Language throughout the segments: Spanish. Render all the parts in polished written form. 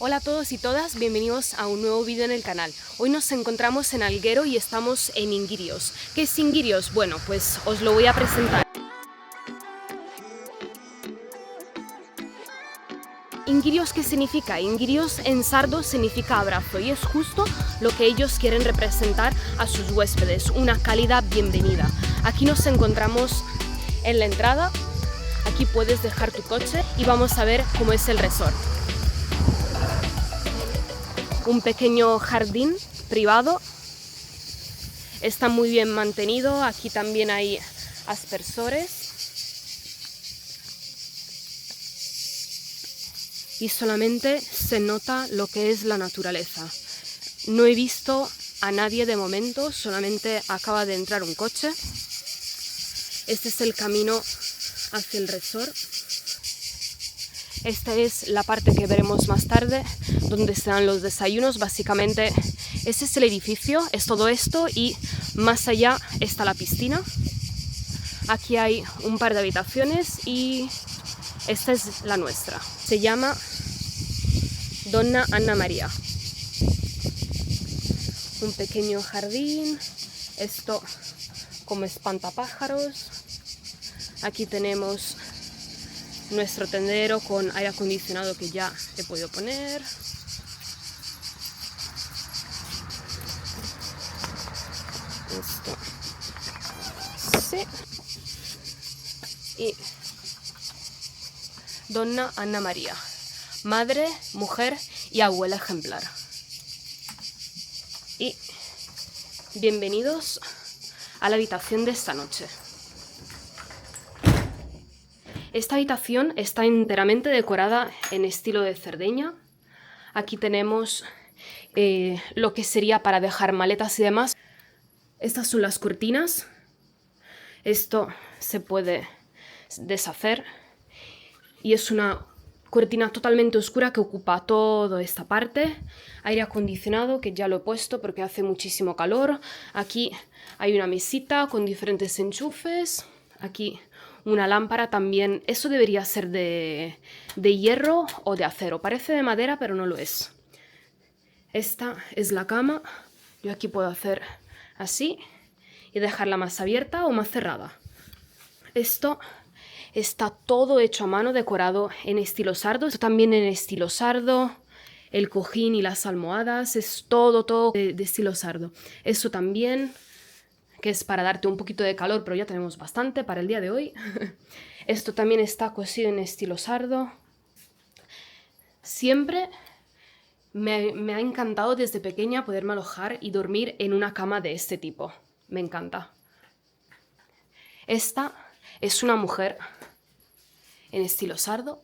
Hola a todos y todas, bienvenidos a un nuevo vídeo en el canal. Hoy nos encontramos en Alguero y estamos en Inguirios. ¿Qué es Inguirios? Bueno, pues os lo voy a presentar. Inguirios, ¿qué significa? Inguirios en sardo significa abrazo y es justo lo que ellos quieren representar a sus huéspedes, una cálida bienvenida. Aquí nos encontramos en la entrada, aquí puedes dejar tu coche y vamos a ver cómo es el resort. Un pequeño jardín privado, está muy bien mantenido, aquí también hay aspersores y solamente se nota lo que es la naturaleza. No he visto a nadie de momento, solamente acaba de entrar un coche. Este es el camino hacia el resort. Esta es la parte que veremos más tarde, donde están los desayunos. Básicamente, este es el edificio, es todo esto y más allá está la piscina. Aquí hay un par de habitaciones y esta es la nuestra. Se llama Donna Anna Maria. Un pequeño jardín, esto como espantapájaros. Aquí tenemos nuestro tendero con aire acondicionado que ya he podido poner. Esto. Sí. Y Donna Anna Maria, madre, mujer y abuela ejemplar. Y bienvenidos a la habitación de esta noche. Esta habitación está enteramente decorada en estilo de Cerdeña. Aquí tenemos lo que sería para dejar maletas y demás. Estas son las cortinas. Esto se puede deshacer y es una cortina totalmente oscura que ocupa toda esta parte. Aire acondicionado que ya lo he puesto porque hace muchísimo calor. Aquí hay una mesita con diferentes enchufes. Aquí una lámpara también. Eso debería ser de hierro o de acero. Parece de madera, pero no lo es. Esta es la cama. Yo aquí puedo hacer así y dejarla más abierta o más cerrada. Esto está todo hecho a mano, decorado en estilo sardo. Esto también en estilo sardo. El cojín y las almohadas es todo de estilo sardo. Eso también, que es para darte un poquito de calor, pero ya tenemos bastante para el día de hoy. Esto también está cosido en estilo sardo. Siempre me ha encantado desde pequeña poderme alojar y dormir en una cama de este tipo. Me encanta. Esta es una mujer en estilo sardo.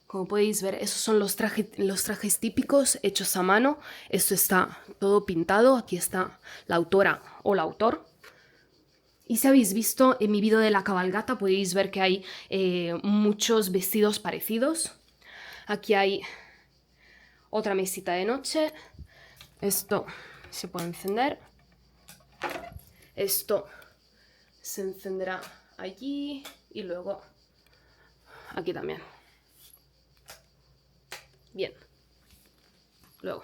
Como podéis ver, esos son los trajes típicos hechos a mano. Esto está todo pintado. Aquí está la autora o el autor. Y si habéis visto en mi vídeo de la cabalgata, podéis ver que hay muchos vestidos parecidos. Aquí hay otra mesita de noche. Esto se puede encender. Esto se encenderá allí y luego aquí también. Bien. Luego.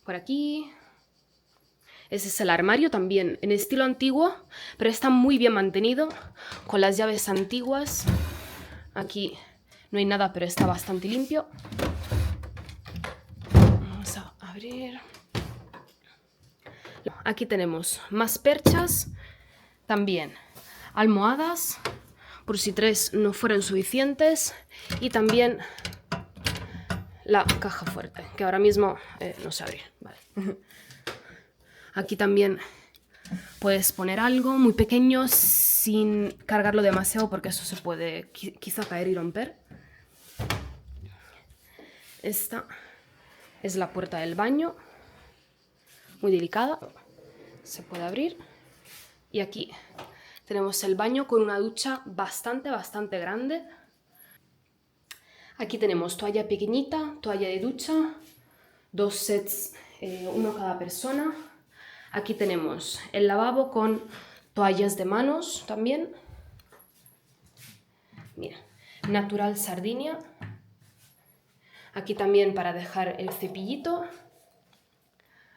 Por aquí. Ese es el armario también en estilo antiguo, pero está muy bien mantenido, con las llaves antiguas. Aquí no hay nada, pero está bastante limpio. Vamos a abrir. Aquí tenemos más perchas, también almohadas, por si 3 no fueran suficientes, y también la caja fuerte, que ahora mismo no sé abrir. Vale. Aquí también puedes poner algo muy pequeño sin cargarlo demasiado porque eso se puede quizá caer y romper. Esta es la puerta del baño, muy delicada, se puede abrir. Y aquí tenemos el baño con una ducha bastante grande. Aquí tenemos toalla pequeñita, toalla de ducha, 2 sets, uno cada persona. Aquí tenemos el lavabo con toallas de manos también. Mira, Natural Sardinia. Aquí también para dejar el cepillito.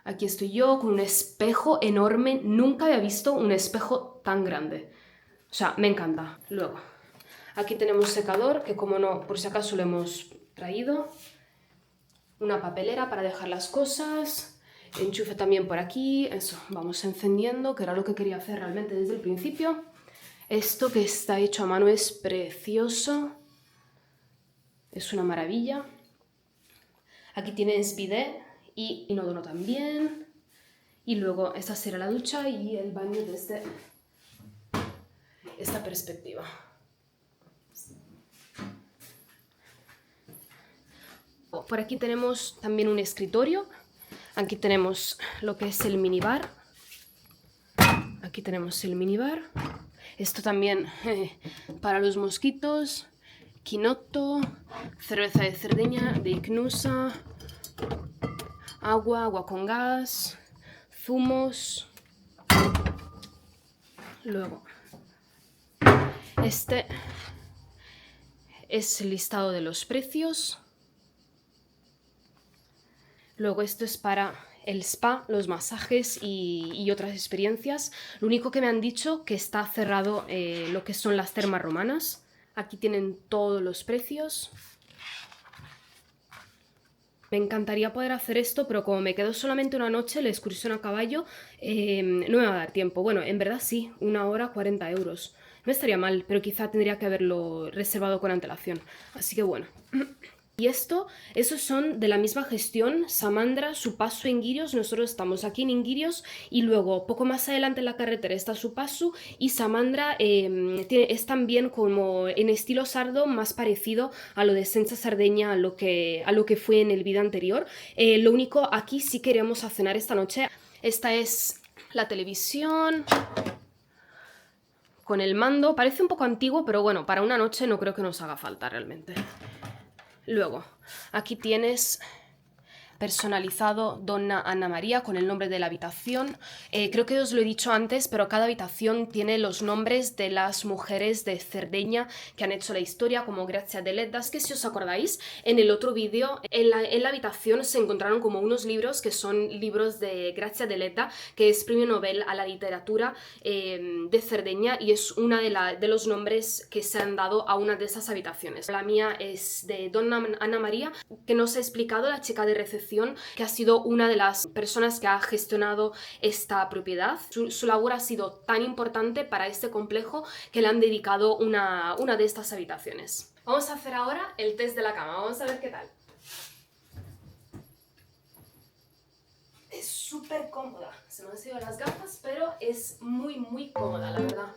Aquí estoy yo con un espejo enorme. Nunca había visto un espejo tan grande. O sea, me encanta. Luego, aquí tenemos secador, que como no, por si acaso lo hemos traído. Una papelera para dejar las cosas. Enchufe también por aquí. Eso, vamos encendiendo, que era lo que quería hacer realmente desde el principio. Esto que está hecho a mano es precioso. Es una maravilla. Aquí tienes bidet y inodoro también. Y luego esta será la ducha y el baño desde esta perspectiva. Por aquí tenemos también un escritorio. Aquí tenemos lo que es el minibar. Aquí tenemos el minibar. Esto también para los mosquitos. Quinoto, cerveza de Cerdeña, de Icnusa, agua con gas, zumos. Luego, este es el listado de los precios. Luego esto es para el spa, los masajes y otras experiencias. Lo único que me han dicho que está cerrado lo que son las termas romanas. Aquí tienen todos los precios. Me encantaría poder hacer esto, pero como me quedo solamente una noche, la excursión a caballo, no me va a dar tiempo. Bueno, en verdad sí, 1 hora 40 euros. No estaría mal, pero quizá tendría que haberlo reservado con antelación. Así que bueno. Y esos son de la misma gestión, Samandra, Supasu en Inguirios. Nosotros estamos aquí en Inguirios y luego poco más adelante en la carretera está Supasu y Samandra es también como en estilo sardo, más parecido a lo de Senza Sardeña, a lo que fue en el vídeo anterior. Lo único, aquí sí queremos a cenar esta noche. Esta es la televisión con el mando. Parece un poco antiguo, pero bueno, para una noche no creo que nos haga falta realmente. Luego, aquí tienes personalizado Donna Anna María con el nombre de la habitación. Creo que os lo he dicho antes, pero cada habitación tiene los nombres de las mujeres de Cerdeña que han hecho la historia, como Grazia Deleddas, que si os acordáis, en el otro vídeo, en la habitación se encontraron como unos libros que son libros de Grazia Deledda, que es premio Nobel a la literatura de Cerdeña y es una de los nombres que se han dado a una de esas habitaciones. La mía es de Donna Anna María, que nos ha explicado la chica de recepción, que ha sido una de las personas que ha gestionado esta propiedad. Su labor ha sido tan importante para este complejo que le han dedicado una de estas habitaciones. Vamos a hacer ahora el test de la cama, vamos a ver qué tal. Es súper cómoda, se me han ido las gafas, pero es muy cómoda, la verdad.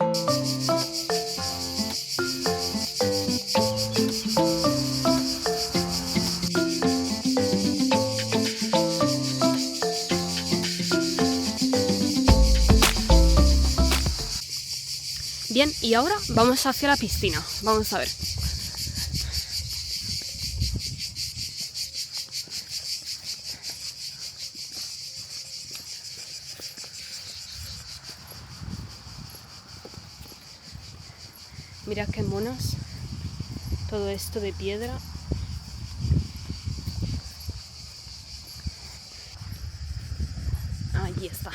Bien, y ahora vamos hacia la piscina. Vamos a ver. Mirad qué monas. Todo esto de piedra. Allí está.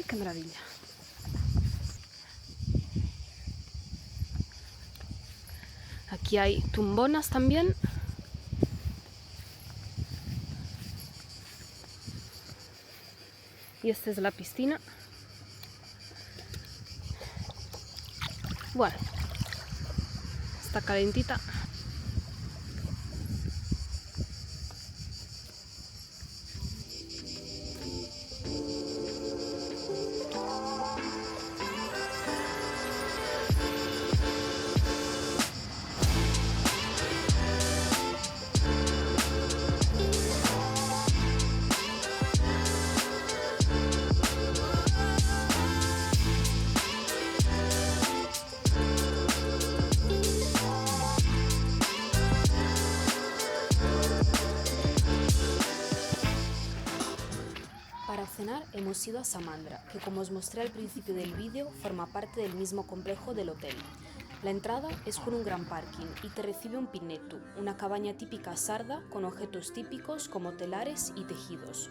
¡Qué maravilla! Aquí hay tumbonas también. Y esta es la piscina. Bueno, está calentita. Para cenar hemos ido a Samandra, que como os mostré al principio del vídeo, forma parte del mismo complejo del hotel. La entrada es por un gran parking y te recibe un pinetu, una cabaña típica sarda con objetos típicos como telares y tejidos.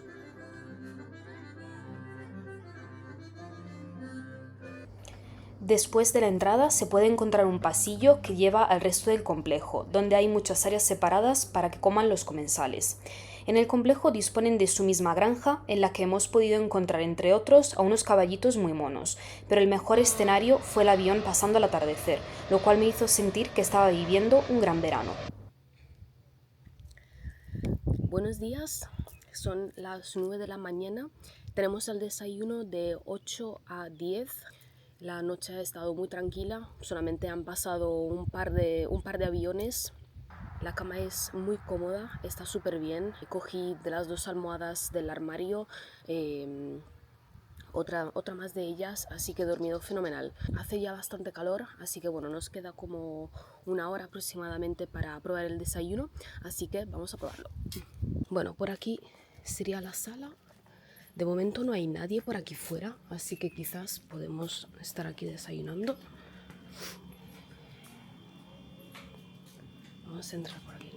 Después de la entrada se puede encontrar un pasillo que lleva al resto del complejo, donde hay muchas áreas separadas para que coman los comensales. En el complejo disponen de su misma granja, en la que hemos podido encontrar, entre otros, a unos caballitos muy monos, pero el mejor escenario fue el avión pasando al atardecer, lo cual me hizo sentir que estaba viviendo un gran verano. Buenos días, son las 9 de la mañana, tenemos el desayuno de 8 a 10. La noche ha estado muy tranquila, solamente han pasado un par de aviones. La cama es muy cómoda, está súper bien. Cogí de las 2 almohadas del armario, otra más de ellas, así que he dormido fenomenal. Hace ya bastante calor, así que bueno, nos queda como una hora aproximadamente para probar el desayuno, así que vamos a probarlo. Bueno, por aquí sería la sala. De momento no hay nadie por aquí fuera, así que quizás podemos estar aquí desayunando. Vamos a entrar por aquí.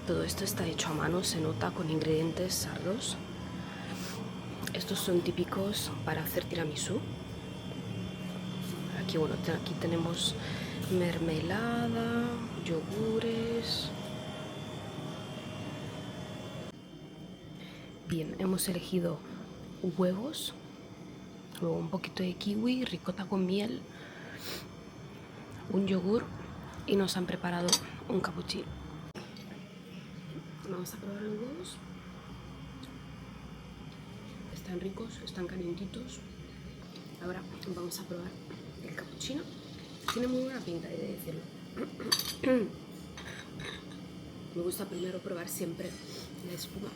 Todo esto está hecho a mano, se nota, con ingredientes sardos. Estos son típicos para hacer tiramisú. Aquí, bueno, aquí tenemos mermelada, yogures. Bien, hemos elegido huevos, luego un poquito de kiwi, ricota con miel, un yogur y nos han preparado un cappuccino. Vamos a probar los huevos. Están ricos, están calientitos. Ahora vamos a probar el cappuccino. Tiene muy buena pinta, he de decirlo. Me gusta primero probar siempre la espuma.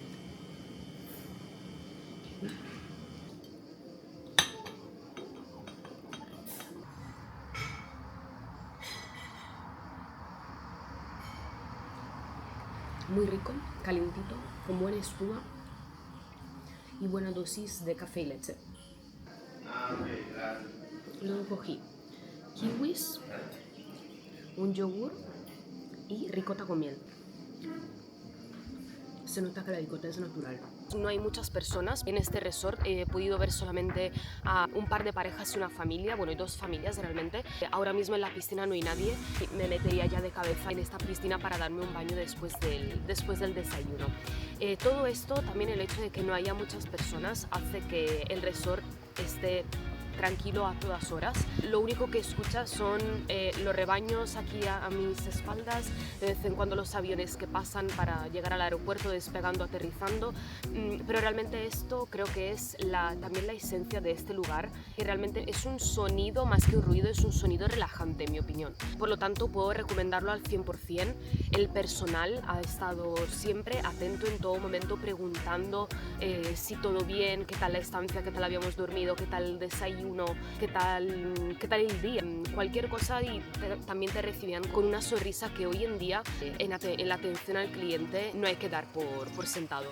Muy rico, calientito, con buena espuma y buena dosis de café y leche. Luego cogí kiwis, un yogur y ricota con miel. Se nota que la ricota es natural. No hay muchas personas en este resort, he podido ver solamente a un par de parejas y una familia, bueno, y 2 familias realmente. Ahora mismo en la piscina no hay nadie, me metería ya de cabeza en esta piscina para darme un baño después del desayuno. Todo esto, también el hecho de que no haya muchas personas, hace que el resort esté tranquilo a todas horas. Lo único que escuchas son los rebaños aquí a mis espaldas, de vez en cuando los aviones que pasan para llegar al aeropuerto, despegando, aterrizando, pero realmente esto creo que es también la esencia de este lugar, que realmente es un sonido más que un ruido, es un sonido relajante en mi opinión. Por lo tanto puedo recomendarlo al 100%. El personal ha estado siempre atento en todo momento, preguntando si todo bien, qué tal la estancia, qué tal habíamos dormido, qué tal el desayuno, qué tal el día, cualquier cosa, y también te recibían con una sonrisa que hoy en día en la atención al cliente no hay que dar por sentado.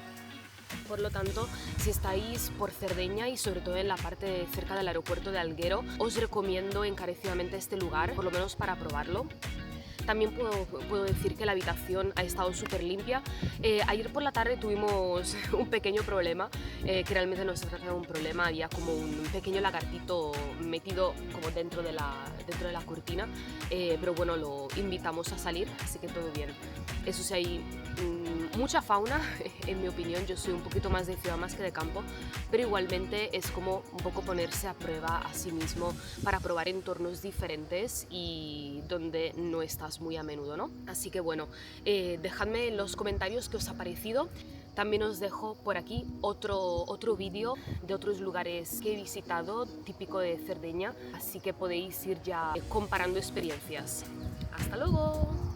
Por lo tanto, si estáis por Cerdeña y sobre todo en la parte cerca del aeropuerto de Alguero, os recomiendo encarecidamente este lugar, por lo menos para probarlo. También puedo decir que la habitación ha estado súper limpia. Ayer por la tarde tuvimos un pequeño problema, que realmente no se trata de un problema, había como un pequeño lagartito metido como dentro de la cortina, pero bueno, lo invitamos a salir, así que todo bien. Eso sí, hay mucha fauna, en mi opinión. Yo soy un poquito más de ciudad más que de campo, pero igualmente es como un poco ponerse a prueba a sí mismo para probar entornos diferentes y donde no estás muy a menudo, ¿no? Así que bueno, dejadme en los comentarios qué os ha parecido. También os dejo por aquí otro vídeo de otros lugares que he visitado, típico de Cerdeña, así que podéis ir ya comparando experiencias. ¡Hasta luego!